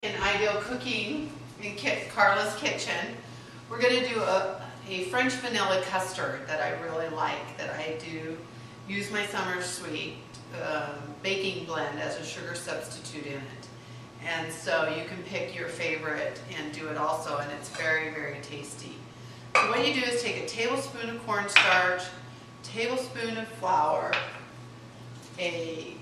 In Ideal Cooking in Carla's Kitchen, we're going to do a French vanilla custard that I really like, that I do use my summer sweet baking blend as a sugar substitute in it. And so you can pick your favorite and do it also, and it's very, very tasty. So what you do is take a tablespoon of cornstarch, tablespoon of flour, a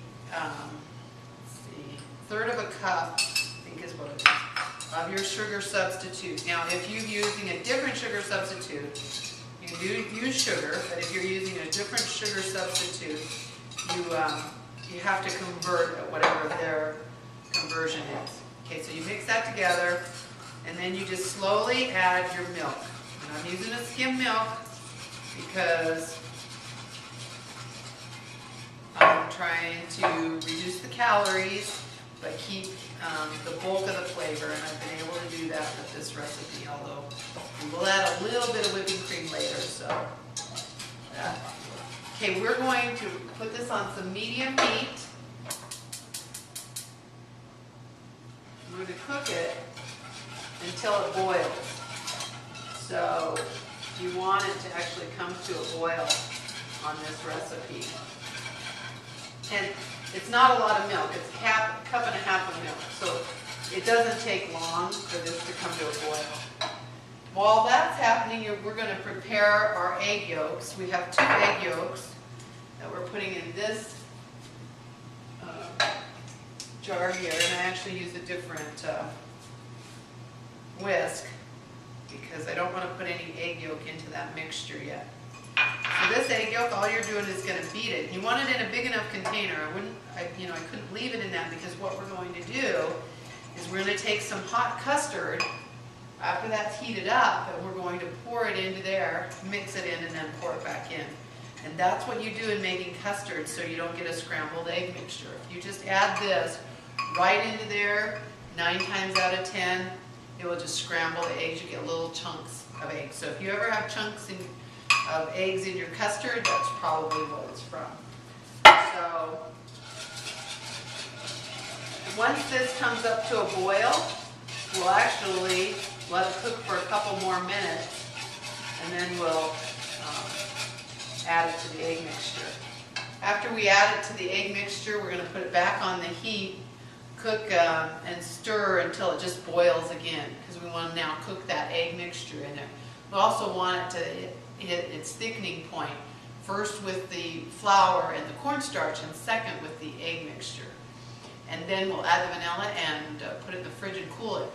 third of a cup, I think is what it is, of your sugar substitute. Now, if you're using a different sugar substitute, you do use sugar, but if you're using a different sugar substitute, you have to convert at whatever their conversion is. Okay, so you mix that together, and then you just slowly add your milk. And I'm using a skim milk because I'm trying to reduce the calories but keep the bulk of the flavor, and I've been able to do that with this recipe, although we will add a little bit of whipping cream later. So, okay, we're going to put this on some medium heat. I'm going to cook it until it boils. So you want it to actually come to a boil on this recipe. And it's not a lot of milk, it's a cup and a half of milk, so it doesn't take long for this to come to a boil. While that's happening, we're going to prepare our egg yolks. We have 2 egg yolks that we're putting in this jar here, and I actually use a different whisk because I don't want to put any egg yolk into that mixture yet. So this egg yolk, all you're doing is going to beat it. You want it in a big enough container. I couldn't leave it in that, because what we're going to do is we're going to take some hot custard after that's heated up, and we're going to pour it into there, mix it in, and then pour it back in. And that's what you do in making custard, so you don't get a scrambled egg mixture. If you just add this right into there, 9 times out of 10, it will just scramble the eggs. You get little chunks of eggs. So if you ever have chunks of eggs in your custard, that's probably what it's from. So once this comes up to a boil, we'll actually let it cook for a couple more minutes, and then we'll add it to the egg mixture. After we add it to the egg mixture, we're going to put it back on the heat, cook and stir until it just boils again, because we want to now cook that egg mixture in there. We also want it to hit its thickening point, first with the flour and the cornstarch, and second with the egg mixture. And then we'll add the vanilla and put it in the fridge and cool it.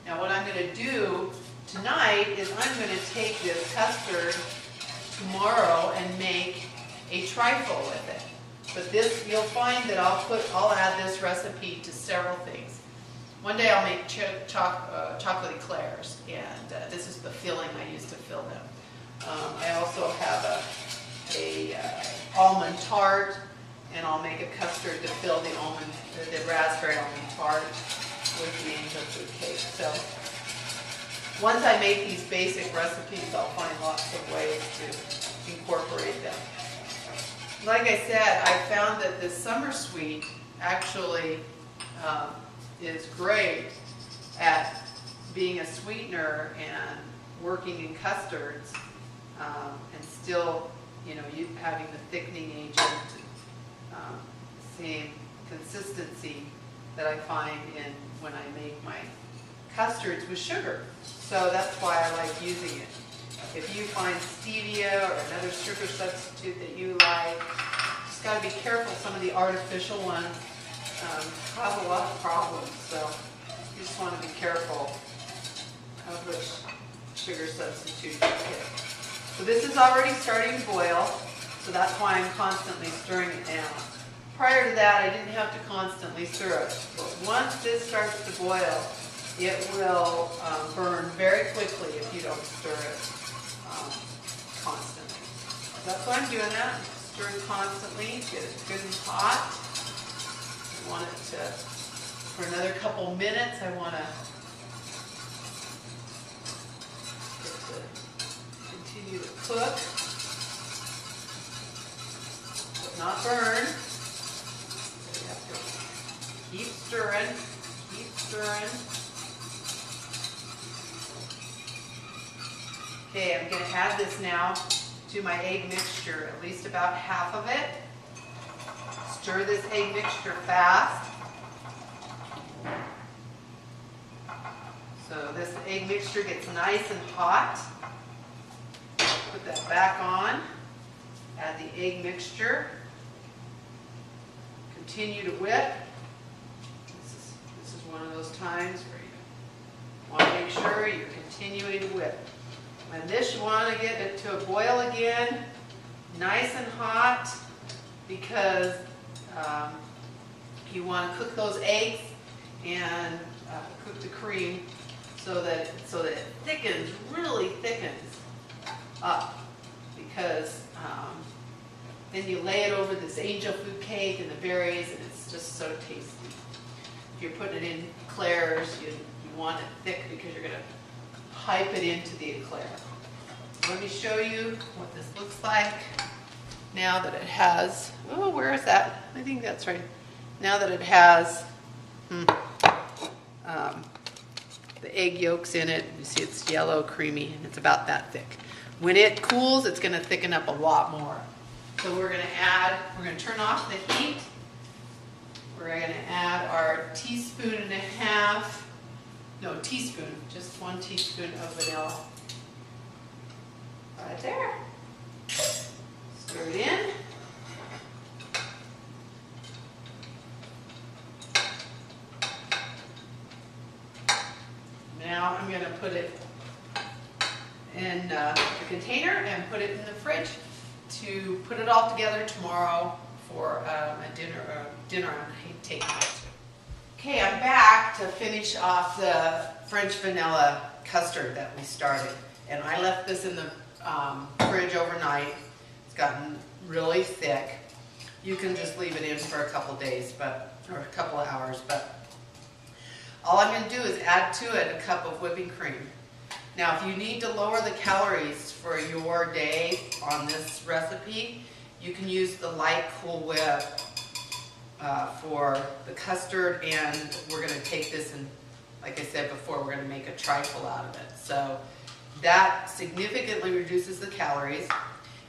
Now what I'm going to do tonight is I'm going to take this custard tomorrow and make a trifle with it. But this, you'll find that I'll add this recipe to several things. One day I'll make chocolate eclairs, and this is the filling I use to fill them. I also have a almond tart, and I'll make a custard to fill the raspberry almond tart with the angel food cake. So once I make these basic recipes, I'll find lots of ways to incorporate them. Like I said, I found that this summer sweet actually is great at being a sweetener and working in custards, and still, you having the thickening agent, same consistency that I find in when I make my custards with sugar. So that's why I like using it. If you find stevia or another sugar substitute that you like, just got to be careful. Some of the artificial ones cause a lot of problems, so you just want to be careful of which sugar substitute you pick. So this is already starting to boil, so that's why I'm constantly stirring it now. Prior to that, I didn't have to constantly stir it, but once this starts to boil, it will burn very quickly if you don't stir it constantly. So that's why I'm doing that. Stirring constantly, get it good and hot. I want it to, for another couple minutes, I want to continue to cook, but not burn. So you have to keep stirring, keep stirring. Okay, I'm going to add this now to my egg mixture, at least about half of it. Stir this egg mixture fast. So this egg mixture gets nice and hot. Put that back on. Add the egg mixture. Continue to whip. This is one of those times where you want to make sure you're continuing to whip. And this, you want to get it to a boil again, nice and hot, because you want to cook those eggs and cook the cream so that it thickens, really thickens up, because then you lay it over this angel food cake and the berries, and it's just so tasty. If you're putting it in eclairs, you want it thick because you're going to pipe it into the eclair. Let me show you what this looks like now that it has, oh, where is that? I think that's right. Now that it has the egg yolks in it, you see it's yellow, creamy, and it's about that thick. When it cools, it's going to thicken up a lot more. So we're going to turn off the heat. We're going to add our teaspoon, just 1 teaspoon of vanilla. Right there. Stir it in. Now I'm going to put it in the container and put it in the fridge to put it all together tomorrow for a dinner I'm taking out to. Okay, I'm back to finish off the French vanilla custard that we started. And I left this in the fridge overnight. It's gotten really thick. You can just leave it in for a couple days, or a couple of hours, but all I'm going to do is add to it a cup of whipping cream. Now, if you need to lower the calories for your day on this recipe, you can use the light Cool Whip for the custard, and we're going to take this and, like I said before, we're going to make a trifle out of it. So that significantly reduces the calories,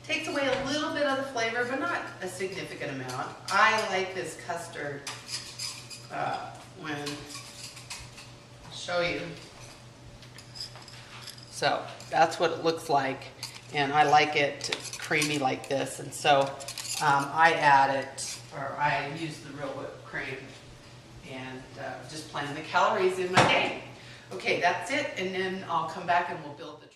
takes away a little bit of the flavor, but not a significant amount. I like this custard when I'll show you. So that's what it looks like, and I like it creamy like this, and so I use the real whipped cream and just plan the calories in my day. Okay, that's it, and then I'll come back and we'll build the